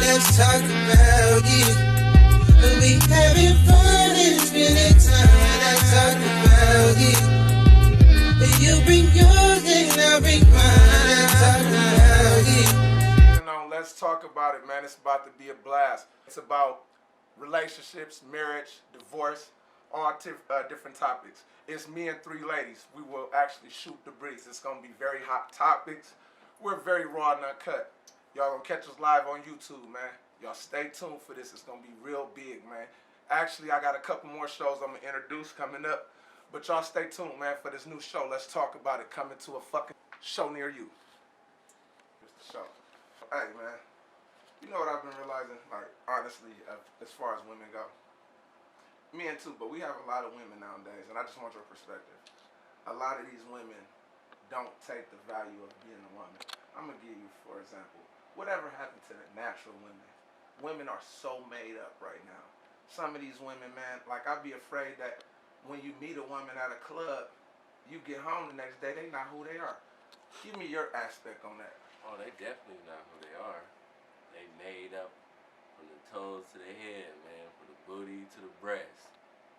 let's talk about it. We having fun and spending time. Let's talk about it. You bring yours and I'll bring mine. Let's talk about it. Let's talk about it, man. It's about to be a blast. It's about relationships, marriage, divorce, all different topics. It's me and three ladies. We will actually shoot the breeze. It's going to be very hot topics. We're very raw and uncut. Y'all going to catch us live on YouTube, man. Y'all stay tuned for this. It's going to be real big, man. Actually, I got a couple more shows I'm going to introduce coming up. But y'all stay tuned, man, for this new show. Let's talk about it. Coming to a fucking show near you. Here's the show. Hey, man. You know what I've been realizing? Like, honestly, as far as women go. Men too, but we have a lot of women nowadays, and I just want your perspective. A lot of these women don't take the value of being a woman. I'm going to give you, for example, whatever happened to the natural women? Women are so made up right now. Some of these women, man, like I'd be afraid that when you meet a woman at a club, you get home the next day, they not who they are. Give me your aspect on that. Oh, they definitely not who they are. They made up from the toes to the head, man, from the booty to the breast.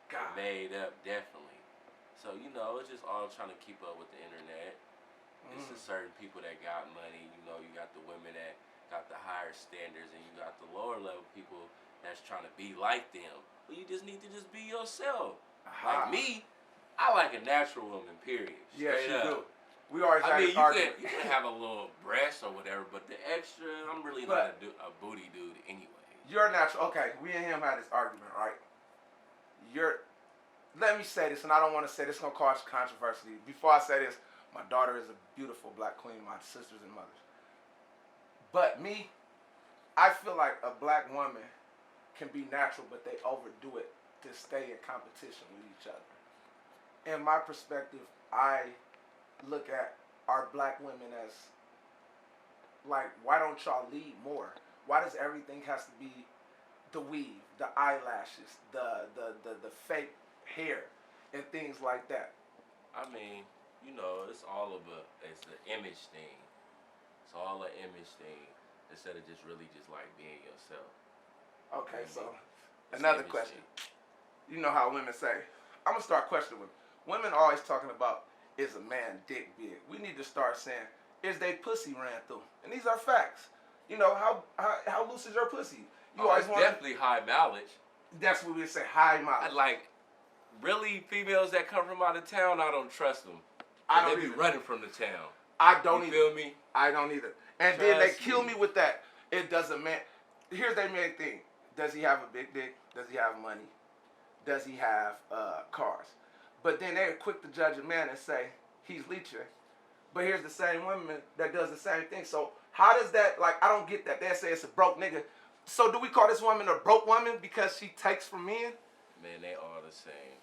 God. Made up, definitely. So, you know, it's just all trying to keep up with the internet. It's just certain people that got money. You know, you got the women that got the higher standards, and you got the lower level people that's trying to be like them. But you just need to just be yourself. Like me, I like a natural woman, period. Yes, Straight you up. do. We always had you an argument. can have a little breast or whatever, but the extra, I'm really not a booty dude anyway. You're natural. Okay, we and him had this argument, right? Let me say this, and I don't want to say this, it's going to cause controversy. Before I say this, my daughter is a beautiful black queen, my sisters and mothers. But me, I feel like a black woman can be natural, but they overdo it to stay in competition with each other. In my perspective, I look at our black women as, like, why don't y'all lead more? Why does everything has to be the weave, the eyelashes, the fake hair, and things like that? I mean, you know, it's an image thing. It's all an image thing instead of just really just like being yourself. Okay, so another question. You know how women say, I'm going to start questioning women. Women are always talking about, is a man dick big? We need to start saying, is they pussy ran through? And these are facts. You know, how loose is your pussy? You always want definitely high mileage. That's what we say, high mileage. Like, really, females that come from out of town, I don't trust them. They be running from the town. I don't either. Feel me? I don't either. And then they kill me with that. It doesn't matter. Here's their main thing. Does he have a big dick? Does he have money? Does he have cars? But then they're quick to judge a man and say, he's leeching. But here's the same woman that does the same thing. So how does that, like, I don't get that. They say it's a broke nigga. So do we call this woman a broke woman because she takes from men? Man, they all the same.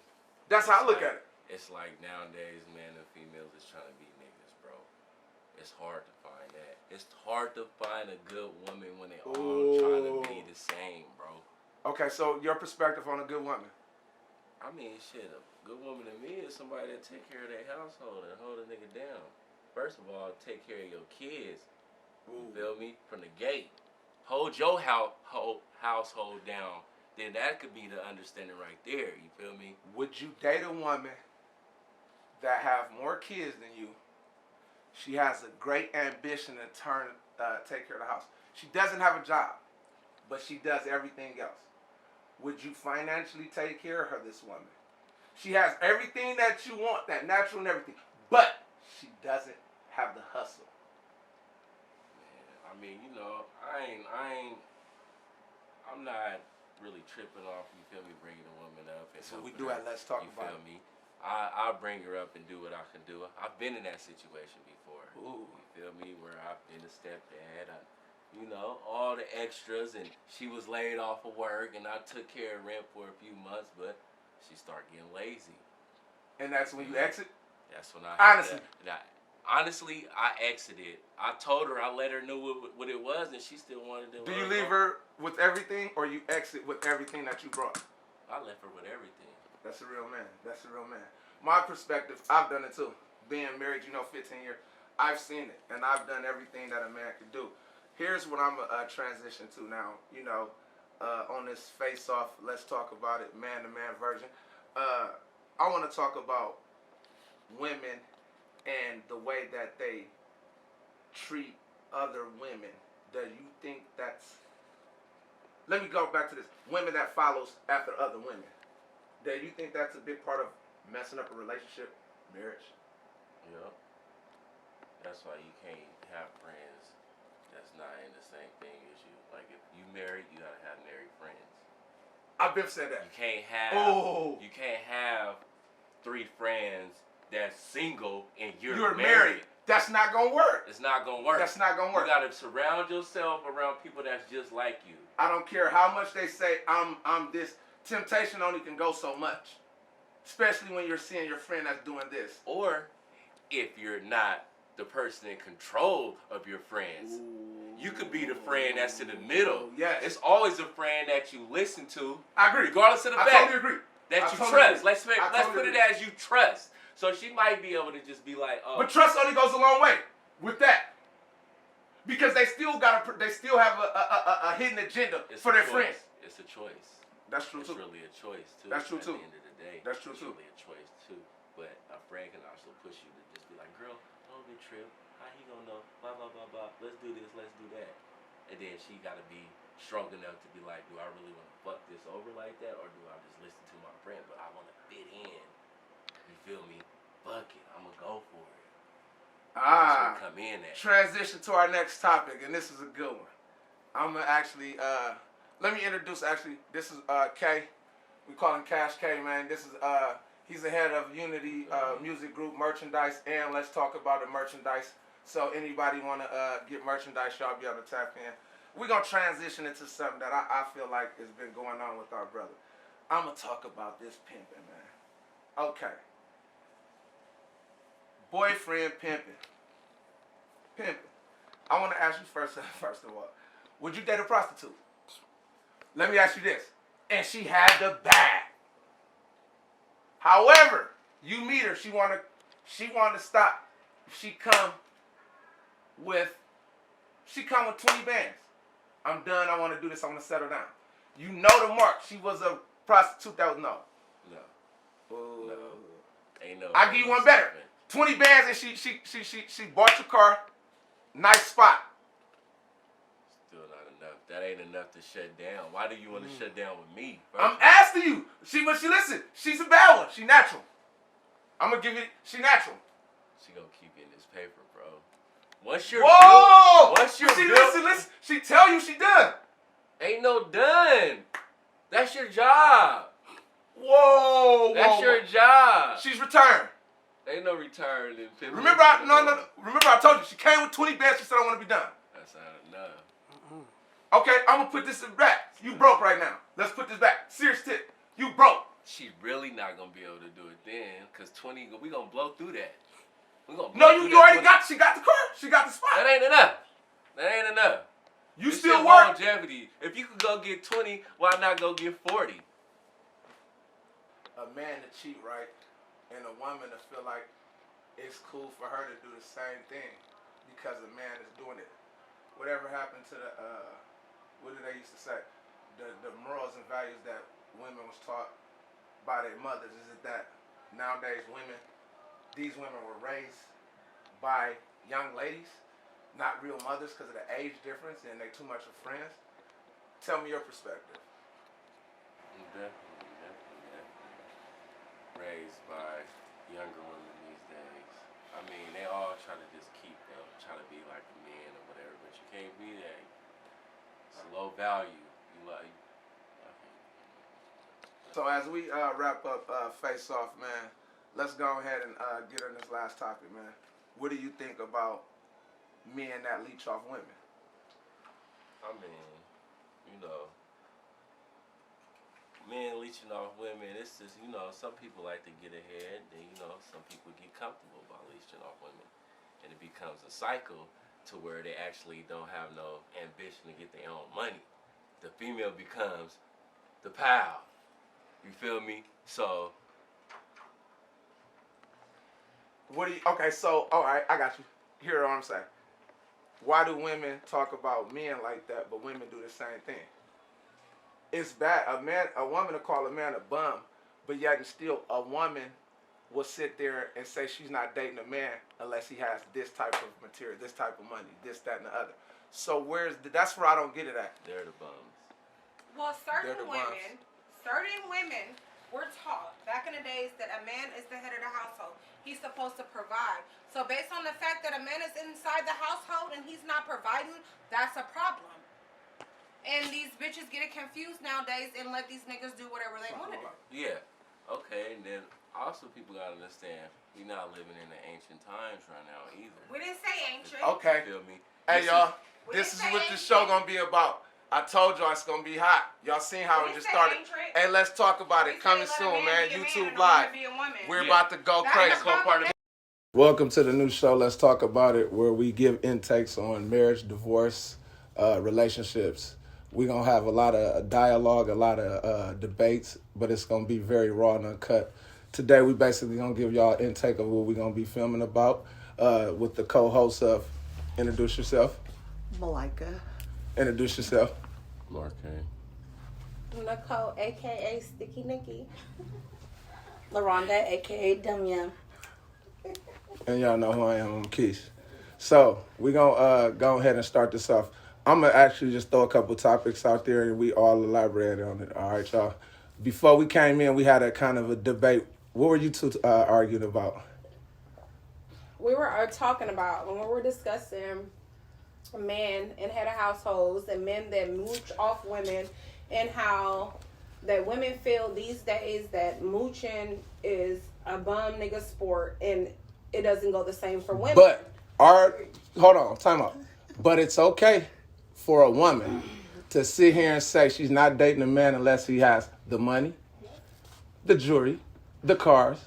That's how I look at it. It's like nowadays, man, and females is trying to be niggas, bro. It's hard to find that. It's hard to find a good woman when they all trying to be the same, bro. Okay, so your perspective on a good woman? I mean, shit, a good woman to me is somebody that take care of their household and hold a nigga down. First of all, take care of your kids. You feel me? From the gate. Hold your household down. Then that could be the understanding right there. You feel me? Would you date a woman that have more kids than you? She has a great ambition to take care of the house. She doesn't have a job, but she does everything else. Would you financially take care of her, this woman? She has everything that you want, that natural and everything, but she doesn't have the hustle. Man, I mean, you know, I'm not really tripping off, you feel me, bringing a woman up. And so we do that, let's talk about it. You feel me? I'll bring her up and do what I can do. I've been in that situation before. Ooh. You feel me? Where I've been a stepdad. You know, all the extras, and she was laid off of work, and I took care of rent for a few months, but she started getting lazy. And that's when you exit? That's when I honestly. Honestly, I exited. I told her, I let her know what it was, and she still wanted to. Do you leave her with everything, or you exit with everything that you brought? I left her with everything. That's a real man. That's a real man. My perspective, I've done it too. Being married, 15 years, I've seen it, and I've done everything that a man can do. Here's what I'm transition to now. You know, on this face-off, let's talk about it, man-to-man version. I want to talk about women and the way that they treat other women. Do you think that's... Let me go back to this. Women that follows after other women. Do you think that's a big part of messing up a relationship, marriage? Yep. That's why you can't have friends that's not in the same thing as you. Like if you married, you gotta have married friends. I've been said that. You can't have. Oh. You can't have 3 friends that's single and you're married. That's not gonna work. It's not gonna work. That's not gonna work. You gotta surround yourself around people that's just like you. I don't care how much they say I'm this. Temptation only can go so much, especially when you're seeing your friend that's doing this. Or if you're not the person in control of your friends. Ooh. You could be the friend that's in the middle. Yes. It's always a friend that you listen to. I agree. Regardless of the fact. I totally agree. That you trust. Let's put it as you trust. So she might be able to just be like, oh. But trust only goes a long way with that. Because they still have a hidden agenda for their friends. It's a choice. That's true too. It's really a choice too. That's true too. At the end of the day, that's true too. It's really a choice too. But a friend can also push you to just be like, girl, don't be trip. How he gonna know? Blah blah blah blah. Let's do this. Let's do that. And then she gotta be strong enough to be like, do I really want to fuck this over like that, or do I just listen to my friend? But I want to fit in. You feel me? Fuck it. I'm gonna go for it. Come in at. Transition to our next topic, and this is a good one. I'm gonna actually let me introduce. Actually, this is K. We call him Cash K, man. This is he's the head of Unity Music Group merchandise, and let's talk about the merchandise. So anybody wanna get merchandise, y'all be able to tap in. We're gonna transition into something that I feel like has been going on with our brother. I'm gonna talk about this pimping, man. Okay. Boyfriend pimping. I want to ask you first of all, would you date a prostitute? Let me ask you this. And she had the bag. However, you meet her, she want to stop. She come with 20 bands. I'm done. I want to do this. I want to settle down. You know the mark. She was a prostitute. That was no. No. Ain't no. I give you one better. 20 bands and she bought your car. Nice spot. Still not enough. That ain't enough to shut down. Why do you want to shut down with me? I'm asking you. She listen. She's a bad one. She natural. I'm gonna give you. She natural. She gonna keep getting this paper, bro. Once you're whoa. Built, once you're she built, listen. She tell you she done. Ain't no done. That's your job. Whoa. That's your job. She's returned. Ain't no return in 50. Remember, Remember, I told you she came with 20 bands. She said I want to be done. That's not enough. Okay, I'm gonna put this back. You broke right now. Let's put this back. Serious tip. You broke. She really not gonna be able to do it then, cause 20. We gonna blow through that. We gonna. No, you already got. She got the car. She got the spot. That ain't enough. That ain't enough. You it's still work. Longevity. If you could go get 20, why not go get 40? A man to cheat, right, and a woman to feel like it's cool for her to do the same thing because a man is doing it. Whatever happened to the, what did they used to say? The morals and values that women was taught by their mothers. Is it that nowadays these women were raised by young ladies, not real mothers because of the age difference and they too much of friends? Tell me your perspective. Definitely. Raised by younger women these days. I mean, they all try to just keep them, try to be like the men or whatever, but you can't be that. It's low value. You like. So as we wrap up Face Off, man, let's go ahead and get on this last topic, man. What do you think about men that leech off women? I mean, you know, men leeching off women, it's just, you know, some people like to get ahead, and, you know, some people get comfortable by leeching off women. And it becomes a cycle to where they actually don't have no ambition to get their own money. The female becomes the pal. You feel me? So. Okay, so, all right, I got you. Hear what I'm saying. why do women talk about men like that, but women do the same thing? It's bad. A woman will call a man a bum, but yet and still a woman will sit there and say she's not dating a man unless he has this type of material, this type of money, this, that, and the other. So that's where I don't get it at. They're the bums. Well, certain women were taught back in the days that a man is the head of the household. He's supposed to provide. So based on the fact that a man is inside the household and he's not providing, that's a problem. And these bitches get it confused nowadays and let these niggas do whatever they want to do. Yeah. Okay, and then also people gotta understand, we're not living in the ancient times right now either. We didn't say ancient. Okay. You feel me? Hey, y'all, We this didn't is say what the show ancient. gonna be about. I told y'all it's gonna be hot. Y'all seen how We it just didn't say started. ancient. Hey, let's talk about We it. said Coming let a soon, man man. be a man YouTube and a Live. woman be a woman. We're Yeah. about to go That's crazy. the problem. Welcome to the new show, Let's Talk About It, where we give intakes on marriage, divorce, relationships. We're going to have a lot of dialogue, a lot of debates, but it's going to be very raw and uncut. Today, we basically going to give y'all an intake of what we're going to be filming about with the co-host of Introduce Yourself. Malica. Introduce yourself. Mark Nicole, a.k.a. Sticky Nikki. LaRonda, a.k.a. Dumya. And y'all know who I am. I'm Keish. So we're going to go ahead and start this off. I'm going to actually just throw a couple topics out there and we all elaborate on it. All right, y'all. Before we came in, we had a kind of a debate. What were you two arguing about? We were talking about when we were discussing men and head of households and men that mooch off women and how that women feel these days that mooching is a bum nigga sport and it doesn't go the same for women. But hold on, time out. But it's okay for a woman to sit here and say she's not dating a man unless he has the money, the jewelry, the cars,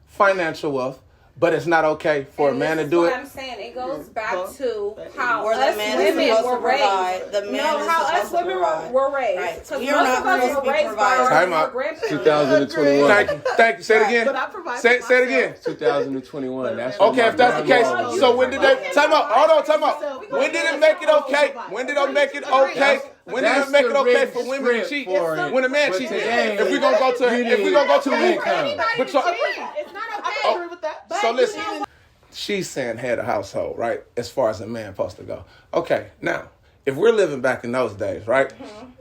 financial wealth. But it's not okay for a man to do it. I'm saying it goes back to how Where the us man is women supposed were to provide. raised. The man No, is how us supposed to women provide. were raised. Right. Because You're most not of us supposed were to be raised by providers. Time our out. grandparents. 2021. Thank you. Say it again. But I provide Say for it again. 2021. That's Okay, if that's the case, grandma so when did they was. time out? Hold on, time out. When did it make it okay? When did it make it okay? When did it make it okay for women to cheat? When a man cheats? If we gonna go to income. But so, It's not okay. I agree with that. so listen, she's saying head of household, right? As far as a man supposed to go. Okay, now if we're living back in those days, right?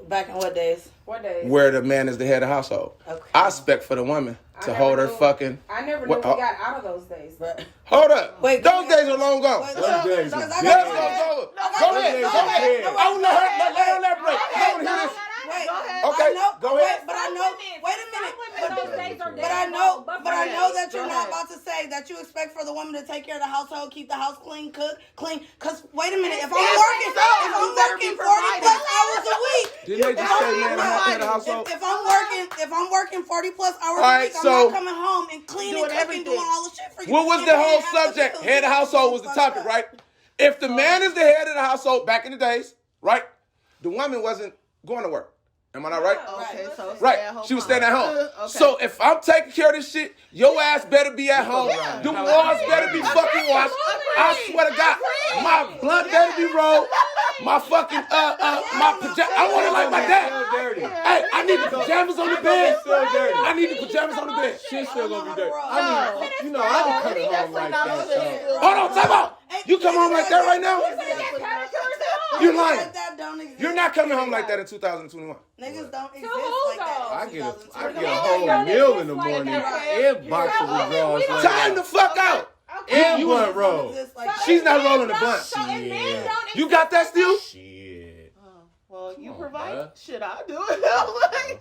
Back in what days? What days? Where the man is the head of household. Okay. I expect for the woman to hold her fucking. I never knew What- we got out of those days. Hold up. Wait, Those days are long gone. Wait, Those days because is I Let's got- go. Go Go ahead. ahead. Go ahead. No, I will let her elaborate. I want to hear this. Wait, Okay, I know, go ahead. But I know. Wait a minute. Those days are But I know that you're Go not ahead. about to say that you expect for the woman to take care of the household, keep the house clean, cook, clean. Cause wait a minute, if I'm working 40 plus hours a week, Didn't they just say man have to have the household? if I'm working 40 plus hours All a right, week, so- I'm not coming home and cleaning, Doing cooking, everything. doing all the shit for you. What was If the I whole have to subject? do- Head of household was the topic, right? If the man is the head of the household back in the days, right? The woman wasn't going to work. Am I not right? Okay, so stay Right. at home She was mom. staying at home. Okay. So if I'm taking care of this shit, your ass better be at home. The walls better be fucking washed. I swear to God, my blunt better be rolled. My fucking my pajamas. I want it like my dad. Still dirty. Hey, I need the pajamas on the bed. Still dirty. I need the pajamas on the bed. Shit's still gonna be dirty. No. I mean, you know, I be coming home like that. So. Hold on, time out. You come home like that right now? You're lying. Like that don't exist. You're not coming home like that in 2021. Niggas don't exist who like that. though? I in get a 2020. whole meal in the morning and boxer withdrawals. like Time the that. fuck out. And You- blunt roll. Exist like that. She's not rolling the blunt. Shit. You got that still? Shit. Well, you Come on, provide. bruh. Should I do it?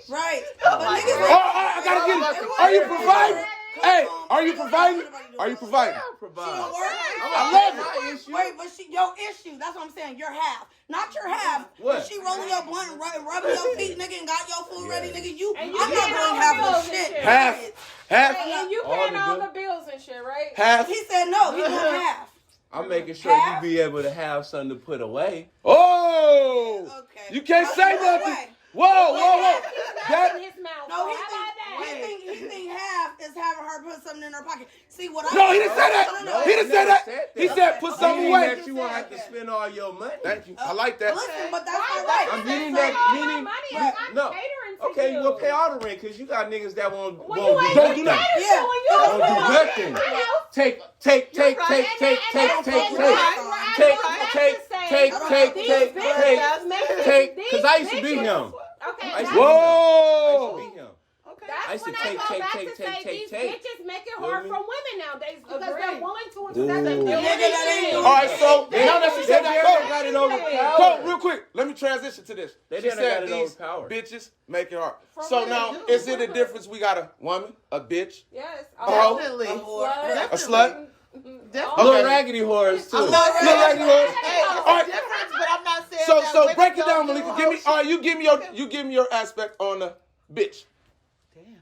Right. But niggas Oh, I gotta get it. Are you providing? Hey, are you providing? Are you providing? Provide. don't work. I love it. My issue. Wait, but your issue, that's what I'm saying, your half. Not your half. What? When she rolling your blunt and rubbing your feet, nigga, and got your food ready, nigga, And I'm you not paying all doing the half bills of and shit. shit. Half, And you All paying the all bill- the bills and shit, right? half. He said no, he doing half. I'm making sure you be able to have something to put away. Oh, Okay. you can't say nothing. Whoa. That, in his mouth. No, How about that? he think half is having her put something in her pocket. See what I no, he didn't say that. No. He didn't say that. said that. He said put something mean way. that you won't have to spend all your money. Thank you. I like that. Listen, but that's not right. I'm meaning that. Money. I'm No. catering to Okay, you. we'll pay all the rent because you got niggas that won't When do you ain't nothing. Yeah. Don't do nothing. Take, take, take, take, take, take, because I used to be him. Okay, I used that's- to Whoa. be him. That's I used to when I take, go take, back take, to take, say take, these take. bitches make it Feel hard me? for women nowadays because Agreed. they're willing to Ooh. accept The nigga that ain't doing All right, so They now that she said that, got it overpowered. Go real quick. Let me transition to this. They She done said got it these overpowered. bitches make it hard. For So what now, they do. is it a difference? We got a woman, a bitch, Yes. a hoe, Definitely. a slut. Definitely. Little Okay. raggedy whores too. I'm not Little saying raggedy whores. Hey, it's All right. a difference, but I'm not saying So that so women break it don't down, do Malica. Give me. hoe All right, you give me your aspect on the bitch. Damn,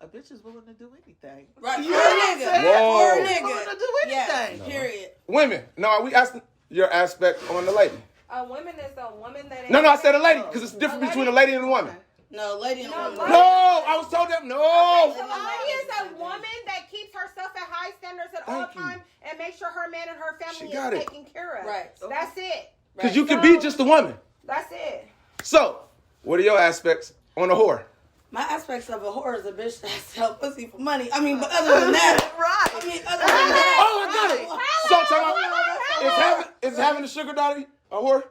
a bitch is willing to do anything. Right, for a You know what I'm nigga. saying? Whoa. For a Willing nigga. to do Yes, anything. period. Women. No, we asking your aspect on the lady. A woman is a woman that ain't. No, I said a lady because it's different between a lady and a woman. No, lady and woman. No, I was told that. No. So a lady is a woman that keeps herself at high standards at all Thank you. times and makes sure her man and her family She got is it. taken care of. Right. That's it. Because you can be just a woman. That's it. So, what are your aspects on a whore? My aspects of a whore is a bitch that sells pussy for money. I mean, but other than that, Right. I mean, other than that. Oh, I got it. So, is having a sugar daddy a whore?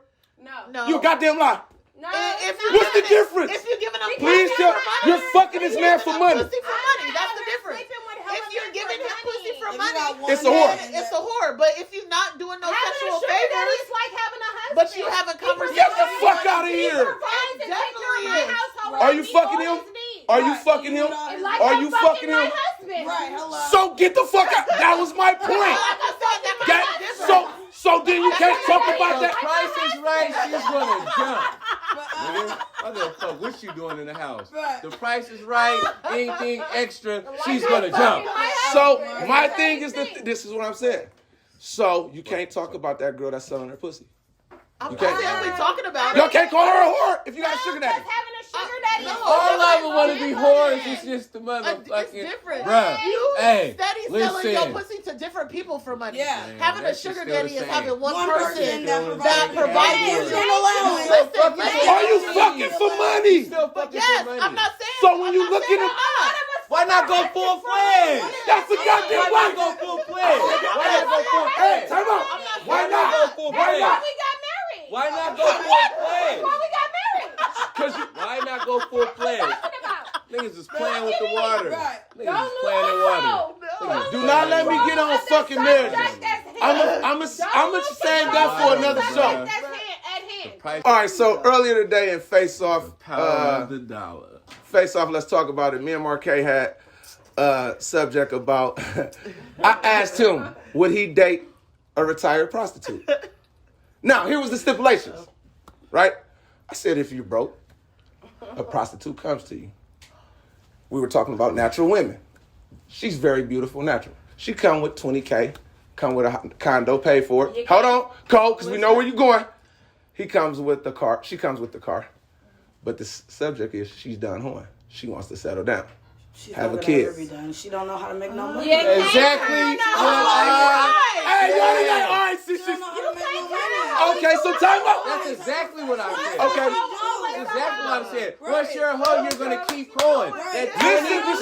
No. You a goddamn lie. No. What's the difference? If you're giving him Please tell. You're fucking this man for money. pussy for money, that's the difference. If you're giving him pussy for If you money, got one It's a whore. man it's a whore. But if you're not doing no Having a sexual sugar daddy favors, is like having a husband. but you have a conversation. Get the fuck out of He here. provides and takes care of my Definitely is. household. Are you He fucking always him? needs. Are you Right. fucking him? It's like Are I'm you fucking my him? husband. Right, hello. So get the fuck out. That was my point. So then you can't talk about The that. price is right, she's gonna jump. But, Nigga, I don't fuck what you doing in the house. Right. The price is right, anything extra, she's gonna jump. So my thing is that this is what I'm saying. So you can't talk about that girl that's selling her pussy. I'm You not can't. saying we talking about Y'all it. can't call her a whore if you got a sugar Because daddy. having a sugar daddy is All of them want to be whores, it's just the It's motherfucking... different. Bruh, You hey, steady selling your listen. pussy to different people for money. Yeah. Having a That's sugar still the daddy is same. having one one person person that that provides you. you. You're allowing. Listen, Are you fucking for money? Still fucking yes, for money. I'm not saying. So when you I'm not look saying at I'm not. Why not go full fledged? That's a goddamn Why not lie. go full fledged? Why not go full Hey, fledged? time out. Why not go full Why fledged? not? we got married. Why not go full fledged? Why we got married? Why not go full fledged? Talking about. Niggas is playing with the water. Right. Niggas is playing in water. Niggas Do not let me get on fucking marriage. I'm a save that for another show. That's at hand. Price All right, so earlier today in Face Off, power of the dollar. Face Off, let's talk about it. Me and Marquet had a subject about, I asked him, would he date a retired prostitute? Now, here was the stipulations, right? I said, if you're broke, a prostitute comes to you. We were talking about natural women. She's very beautiful, natural. She come with $20K, come with a condo, paid for it. Hold on, Cole, because we know where you're going. He comes with the car. She comes with the car. But the subject is she's done whoring. She wants to settle down. She's Have not a gonna kid. ever be done. She don't know how to make no money. Yeah. Exactly what Hey, y'all, all right, see, She don't know how to make no money. okay, so time out. That's exactly what I said. Okay. That's exactly what I said. Once you're a hoe, you're gonna keep going. Right. Listen, but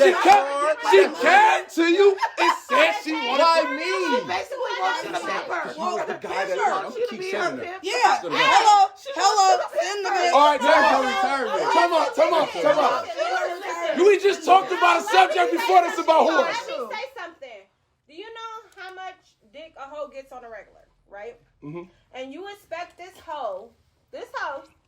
she came to you and said she wanted Why to. me? Basically, wants you to pimp her. Well, the guy that sure. I'm She to keep be saying her that. pimp. Yeah. gonna go. Hello. Send the bitch. All right, There's time no out. retirement. Come on. We just talked about a subject before this about whores. Let me say something. Do you know how much dick a hoe gets on a regular, right? Mhm. And you expect this hoe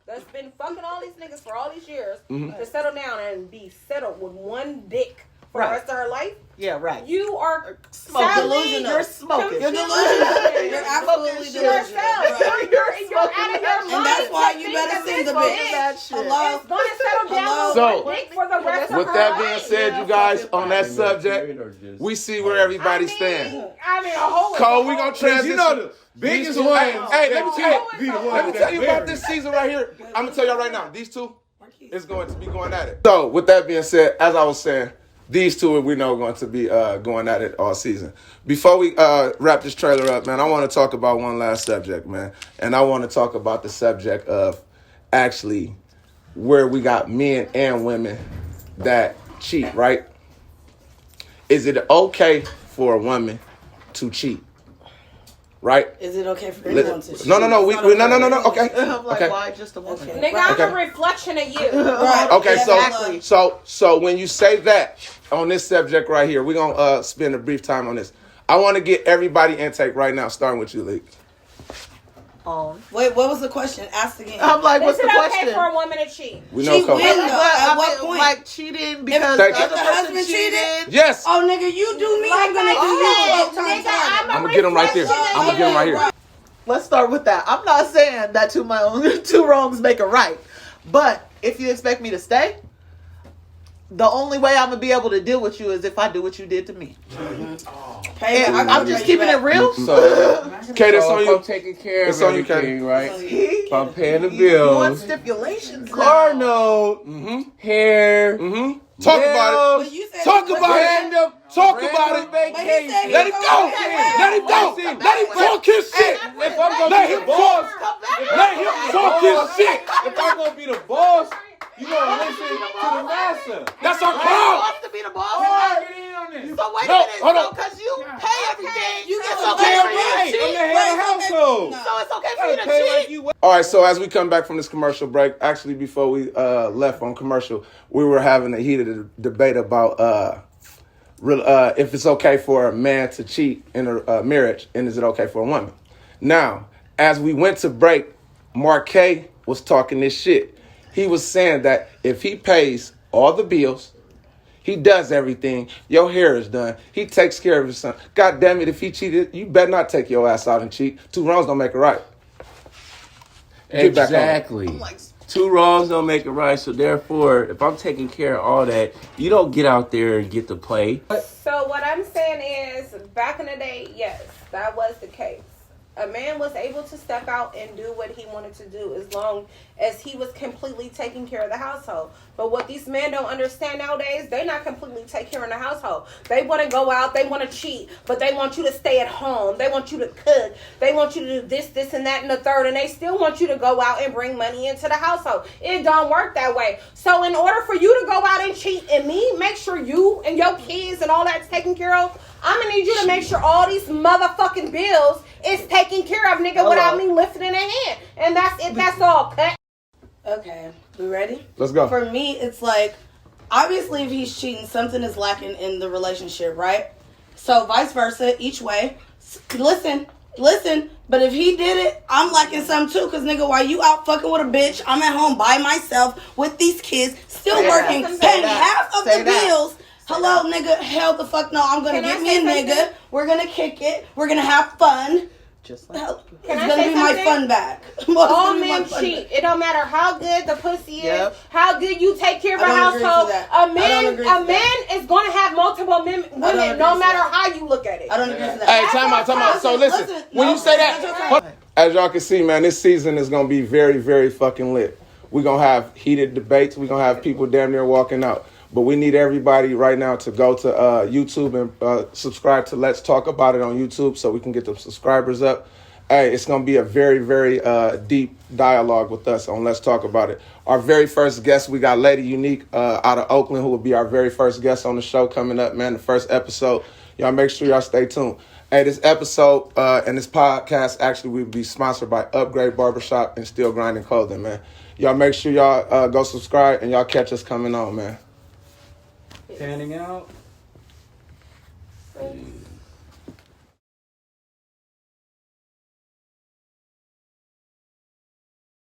that's been fucking all these niggas for all these years to settle down and be settled with one dick for the Right. rest of her life? Yeah, right. You are Smoking. sadly You're smoking. You're delusional. You're absolutely delusional. yourself. Right. You're out of your mind. And that's why to you think better that send this the bitch. bitch That shit. Hello. is gonna settle down Hello. with So, one dick for the rest of With her that being life. said, you guys, on that subject, we see where everybody stands. I mean, a hoe is Cole, a we hoe. gonna transition. You know the biggest These two- one. Hey, let me tell you about married. this season right here. I'm gonna tell y'all right now. These two is going to be going at it. So, with that being said, as I was saying, these two we know are going to be going at it all season. Before we wrap this trailer up, man, I want to talk about one last subject, man. And I want to talk about the subject of actually where we got men and women that cheat, right? Is it okay for a woman to cheat? Right? Is it okay for anyone to cheat? No. No. Okay. I'm like, okay. why just a woman? Nigga, I'm a reflection of you. Right. Okay, Exactly. so when you say that on this subject right here, we're gonna spend a brief time on this. I want to get everybody intake right now, starting with you, Lee. Wait, what was the question? Ask again. I'm like, what's Is the it question? okay for a woman to cheat? We know Cheat Coach. when? At what point? Like cheating because Thank the you. other If the person husband cheated. Yes. Oh, nigga, you do me, I'm gonna do you 12 times harder. I'm gonna get him right there. I'm gonna get him right here. Let's start with that. I'm not saying that two wrongs make a right, but if you expect me to stay, the only way I'm gonna be able to deal with you is if I do what you did to me. And I'm just keeping it real. So, okay, that's on if you. I'm taking care of It's on you, everything, right? He- If I'm paying the You want bills, stipulations? car now. note, hair, Talk about But it. you said Talk about it. random, Talk about it. vacation. Let him go. Let him go. Let him talk his shit. If I'm gonna Let be him the boss, talk. Let him talk his shit. if I'm gonna be the boss, you gonna listen to the master. That's our You call. want to be the boss? Get in on this. So wait No, a minute. hold So on. because you pay everything, You it's get okay the for you to I'm the cheat. head of the household. No. So it's okay for I you gotta to pay like cheat. you. All right, so as we come back from this commercial break, actually before we left on commercial, we were having a heated debate about if it's okay for a man to cheat in a marriage, and is it okay for a woman? Now, as we went to break, Marquet was talking this shit. He was saying that if he pays all the bills, he does everything, your hair is done, he takes care of his son. God damn it, if he cheated, you better not take your ass out and cheat. Two wrongs don't make it right. Get back on it. Exactly. Two wrongs don't make it right. So therefore, if I'm taking care of all that, you don't get out there and get to play. So what I'm saying is, back in the day, yes, that was the case. A man was able to step out and do what he wanted to do as long as he was completely taking care of the household. But what these men don't understand nowadays, they're not completely taking care of the household. They want to go out, they want to cheat, but they want you to stay at home. They want you to cook. They want you to do this, and that, and the third, and they still want you to go out and bring money into the household. It don't work that way. So in order for you to go out and cheat and make sure you and your kids and all that's taken care of, I'm going to need you to make sure all these motherfucking bills is taken care of, nigga, without me lifting in a hand. And that's it. That's all. Cut. Okay, we ready? Let's go. For me, it's like, obviously if he's cheating, something is lacking in the relationship, right? So vice versa, each way. Listen, but if he did it, I'm lacking something too, because nigga, while you out fucking with a bitch, I'm at home by myself with these kids, still working, paying half of the bills. Hello, nigga, hell the fuck no, I'm gonna get me a nigga, we're gonna kick it, we're gonna have fun. Just like It's gonna be my fun back. All men cheat. It don't matter how good the pussy is, how good you take care of a household. A man is gonna have multiple women, no matter how you look at it. I don't agree with that. Hey, time out. So listen, when you say that, as y'all can see, man, this season is gonna be very, very fucking lit. We're gonna have heated debates. We're gonna have people damn near walking out. But we need everybody right now to go to YouTube and subscribe to Let's Talk About It on YouTube so we can get the subscribers up. Hey, it's going to be a very, very deep dialogue with us on Let's Talk About It. Our very first guest, we got Lady Unique out of Oakland, who will be our very first guest on the show coming up, man, the first episode. Y'all make sure y'all stay tuned. Hey, this episode and this podcast actually will be sponsored by Upgrade Barbershop and Steel Grinding Clothing, man. Y'all make sure y'all go subscribe and y'all catch us coming on, man. Panning out.